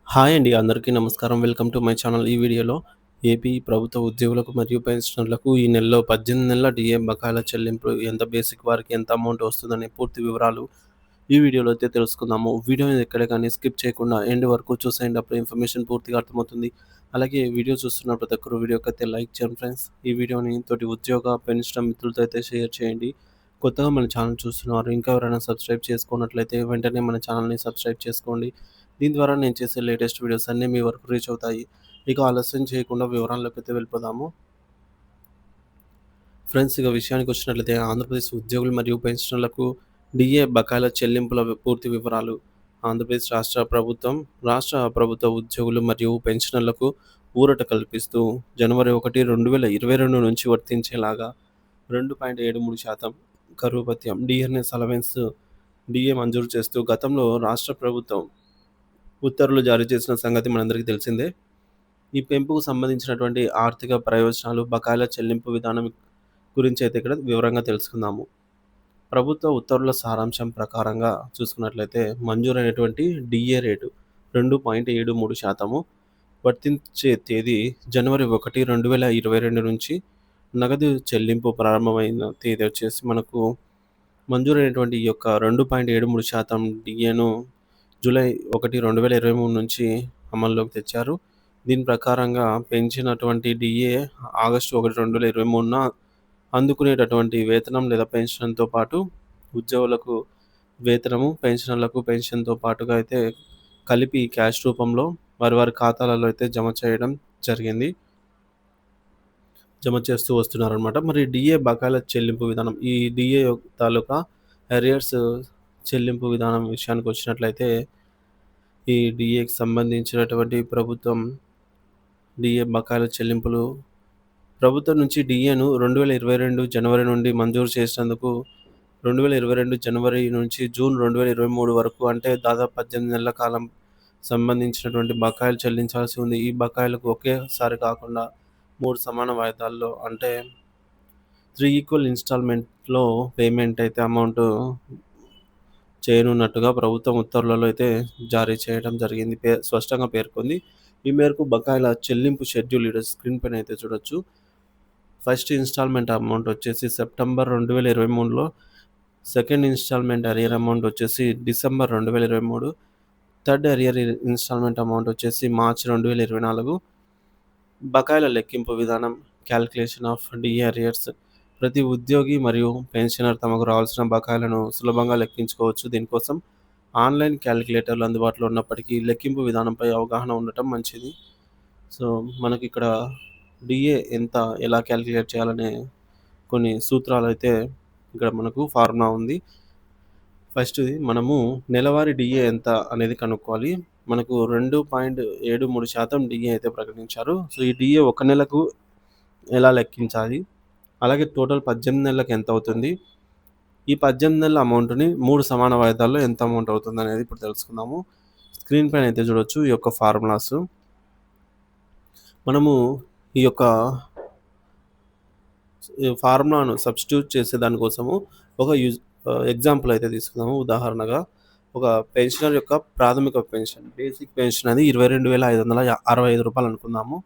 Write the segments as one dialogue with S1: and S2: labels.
S1: Hi అండి. అందరికీ నమస్కారం. Welcome to my channel. ఈ వీడియోలో ఏపీ ప్రభుత్వ ఉద్యోగులకు మరియు పెన్షనర్లకు ఈ నెలలో 18 నెలల డీఏ బకాయిల చెల్లింపు ఎంత బేసిక్ వారికి ఎంత అమౌంట్ వస్తుందనే పూర్తి వివరాలు ఈ వీడియోలో అయితే తెలుసుకుందాము. వీడియోని ఎక్కడ కానీ స్కిప్ చేయకుండా ఎండ్ వరకు చూసేయండి. అప్పుడు ఇన్ఫర్మేషన్ పూర్తిగా అర్థమవుతుంది. అలాగే వీడియో చూస్తున్న ప్రతి ఒక్కరు వీడియోకైతే లైక్ చేయండి ఫ్రెండ్స్. ఈ వీడియోని తోటి ఉద్యోగ, పెన్షన్ మిత్రులతో అయితే షేర్ చేయండి. కొత్తగా మన ఛానల్ చూస్తున్నారు ఇంకా ఎవరైనా సబ్స్క్రైబ్ చేసుకున్నట్లయితే వెంటనే మన ఛానల్‌ని సబ్స్క్రైబ్ చేసుకోండి. దీని ద్వారా నేను చేసే లేటెస్ట్ వీడియోస్ అన్నీ మీ వరకు రీచ్ అవుతాయి. ఇక ఆలస్యం చేయకుండా వివరాల్లోకైతే వెళ్ళిపోదాము. ఫ్రెండ్స్ ఇక విషయానికొచ్చినట్లయితే ఆంధ్రప్రదేశ్ ఉద్యోగులు మరియు పెన్షనర్లకు డీఏ బకాయిల చెల్లింపుల పూర్తి వివరాలు. ఆంధ్రప్రదేశ్ రాష్ట్ర ప్రభుత్వ ఉద్యోగులు మరియు పెన్షనర్లకు ఊరట కల్పిస్తూ జనవరి 1, 2022 నుంచి వర్తించేలాగా 2.73% కరువు భత్యం డీఆర్ఎస్ అలవెన్స్ డీఏ మంజూరు చేస్తూ గతంలో రాష్ట్ర ప్రభుత్వం ఉత్తర్వులు జారీ చేసిన సంగతి మనందరికీ తెలిసిందే. ఈ పెంపుకు సంబంధించినటువంటి ఆర్థిక ప్రయోజనాలు, బకాయిల చెల్లింపు విధానం గురించి అయితే ఇక్కడ వివరంగా తెలుసుకుందాము. ప్రభుత్వ ఉత్తర్వుల సారాంశం ప్రకారంగా చూసుకున్నట్లయితే మంజూరైనటువంటి డీఏ రేటు 2.73%. వర్తించే తేదీ జనవరి 1, 2022 నుంచి నగదు చెల్లింపు ప్రారంభమైన తేదీ వచ్చేసి మనకు మంజూరైనటువంటి ఈ యొక్క 2.73% డీఏను జూలై 1, 2023 నుంచి అమల్లోకి తెచ్చారు. దీని ప్రకారంగా పెంచినటువంటి డీఏ ఆగస్టు 1, 2023న అందుకునేటటువంటి వేతనం లేదా పెన్షన్‌తో పాటు ఉద్యోగులకు వేతనము, పెన్షనర్లకు పెన్షన్‌తో పాటుగా అయితే కలిపి క్యాష్ రూపంలో వారి ఖాతాలలో అయితే జమ చేస్తూ వస్తున్నారనమాట. మరి డీఏ బకాయిల చెల్లింపు విధానం. ఈ డీఏ తాలూకా అరియర్స్ చెల్లింపు విధానం విషయానికొచ్చినట్లయితే ఈ డీఏకి సంబంధించినటువంటి డీఏ బకాయిల చెల్లింపులు ప్రభుత్వం నుంచి డీఏను 2022 జనవరి నుండి మంజూరు చేసినందుకు 2022 జనవరి నుంచి జూన్ 2023 వరకు అంటే దాదాపు 18 నెలల కాలం సంబంధించినటువంటి బకాయిలు చెల్లించాల్సి ఉంది. ఈ బకాయిలకు ఒకేసారి కాకుండా 3 సమాన వాయిదాల్లో అంటే 3 ఈక్వల్ ఇన్‌స్టాల్‌మెంట్‌లో పేమెంట్ అయితే అమౌంట్ చేయనున్నట్టుగా ప్రభుత్వం ఉత్తర్వులలో అయితే జారీ చేయడం జరిగింది. స్పష్టంగా పేర్కొంది. ఈ మేరకు బకాయిల చెల్లింపు షెడ్యూల్ ఈడ స్క్రీన్ పైన అయితే చూడొచ్చు. ఫస్ట్ ఇన్‌స్టాల్‌మెంట్ అమౌంట్ వచ్చేసి సెప్టెంబర్ 2023లో, సెకండ్ ఇన్‌స్టాల్‌మెంట్ అరియర్ అమౌంట్ వచ్చేసి December 2023, third arrear installment amount వచ్చేసి మార్చ్ 2024. బకాయిల లెక్కింపు విధానం క్యాలిక్యులేషన్ ఆఫ్ డీఏ అరియర్స్. ప్రతి ఉద్యోగి మరియు పెన్షనర్ తమకు రావాల్సిన బకాయిలను సులభంగా లెక్కించుకోవచ్చు. దీనికోసం ఆన్‌లైన్ క్యాలిక్యులేటర్లు అందుబాటులో ఉన్నప్పటికీ లెక్కింపు విధానంపై అవగాహన ఉండటం మంచిది. సో, మనకిక్కడ డీఏ ఎలా క్యాలిక్యులేట్ చేయాలనే కొన్ని సూత్రాలైతే ఇక్కడ మనకు ఫార్ములా ఉంది. ఫస్ట్‌ది మనము నెలవారీ డీఏ ఎంత అనేది కనుక్కోవాలి. మనకు 2.73% డీఏ అయితే ప్రకటించారు. సో, ఈ డీఏ ఒక నెలకు ఎలా లెక్కించాలి? అలాగే టోటల్ 18 నెలలకు ఎంతవుతుంది? ఈ 18 నెలల అమౌంట్‌ని 3 సమాన వాయిదాల్లో ఎంత అమౌంట్ అవుతుందనేది ఇప్పుడు తెలుసుకుందాము. స్క్రీన్ పైన అయితే చూడొచ్చు ఈ యొక్క ఫార్ములాస్. మనము ఈ యొక్క ఫార్ములాను సబ్స్టిట్యూట్ చేసే దానికోసము ఒక ఎగ్జాంపుల్ అయితే తీసుకుందాము. ఉదాహరణగా ఒక పెన్షనర్ యొక్క ప్రాథమిక పెన్షన్, బేసిక్ పెన్షన్ అది రూ. 22,565 అనుకుందాము.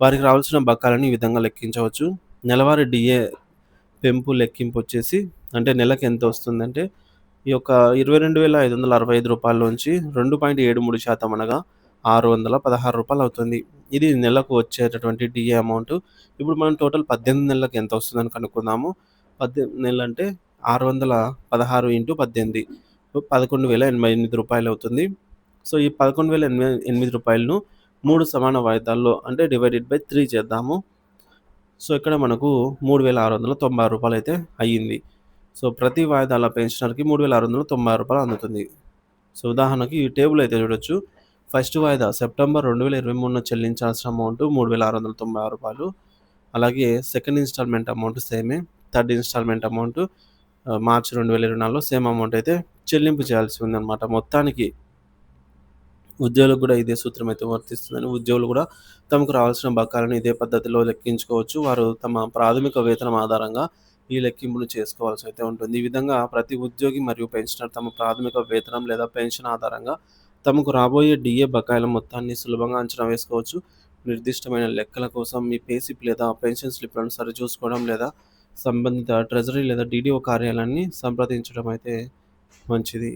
S1: వారికి రావాల్సిన బకాయిలను ఈ విధంగా లెక్కించవచ్చు. నెలవారీ డీఏ పెంపు లెక్కింపు వచ్చేసి అంటే నెలకు ఎంత వస్తుందంటే ఈ యొక్క రూ. 22,565 నుంచి 2.73% అనగా రూ. 616 అవుతుంది. ఇది నెలకు వచ్చేటటువంటి డీఏ అమౌంట్. ఇప్పుడు మనం టోటల్ 18 నెలలకు ఎంత వస్తుందని కనుక్కుందాము. 18 నెలలంటే 616 ఇంటూ 18 రూ. 11,088 అవుతుంది. సో, ఈ రూ. 11,088ను 3 సమాన వాయిదాల్లో అంటే డివైడెడ్ బై 3 చేద్దాము. సో, ఇక్కడ మనకు రూ. 3,696 అయితే అయ్యింది. సో, ప్రతి వాయిదాల పెన్షనర్‌కి రూ. 3,696 అందుతుంది. సో, ఉదాహరణకి ఈ టేబుల్ అయితే చూడొచ్చు. ఫస్ట్ వాయిదా సెప్టెంబర్ 2023 చెల్లించాల్సిన అమౌంట్ రూ. 3,696. అలాగే సెకండ్ ఇన్‌స్టాల్‌మెంట్ అమౌంట్ సేమే. థర్డ్ ఇన్‌స్టాల్‌మెంట్ అమౌంట్ మార్చ్ 2024లో సేమ్ అమౌంట్ అయితే చెల్లింపు చేయాల్సి ఉందన్నమాట. మొత్తానికి ఉద్యోగులకు కూడా ఇదే సూత్రం అయితే వర్తిస్తుందని ఉద్యోగులు కూడా తమకు రావాల్సిన బకాయిలను ఇదే పద్ధతిలో లెక్కించుకోవచ్చు. వారు తమ ప్రాథమిక వేతనం ఆధారంగా ఈ లెక్కింపును చేసుకోవాల్సి అయితే ఉంటుంది. ఈ విధంగా ప్రతి ఉద్యోగి మరియు పెన్షనర్ తమ ప్రాథమిక వేతనం లేదా పెన్షన్ ఆధారంగా తమకు రాబోయే డీఏ బకాయిల మొత్తాన్ని సులభంగా అంచనా వేసుకోవచ్చు. నిర్దిష్టమైన లెక్కల కోసం మీ పే స్లిప్ లేదా పెన్షన్ స్లిప్‌లను సరిచూసుకోవడం లేదా సంబంధిత ట్రెజరీ లేదా డీడీఓ కార్యాలయాన్ని సంప్రదించడం అయితే మంచిది.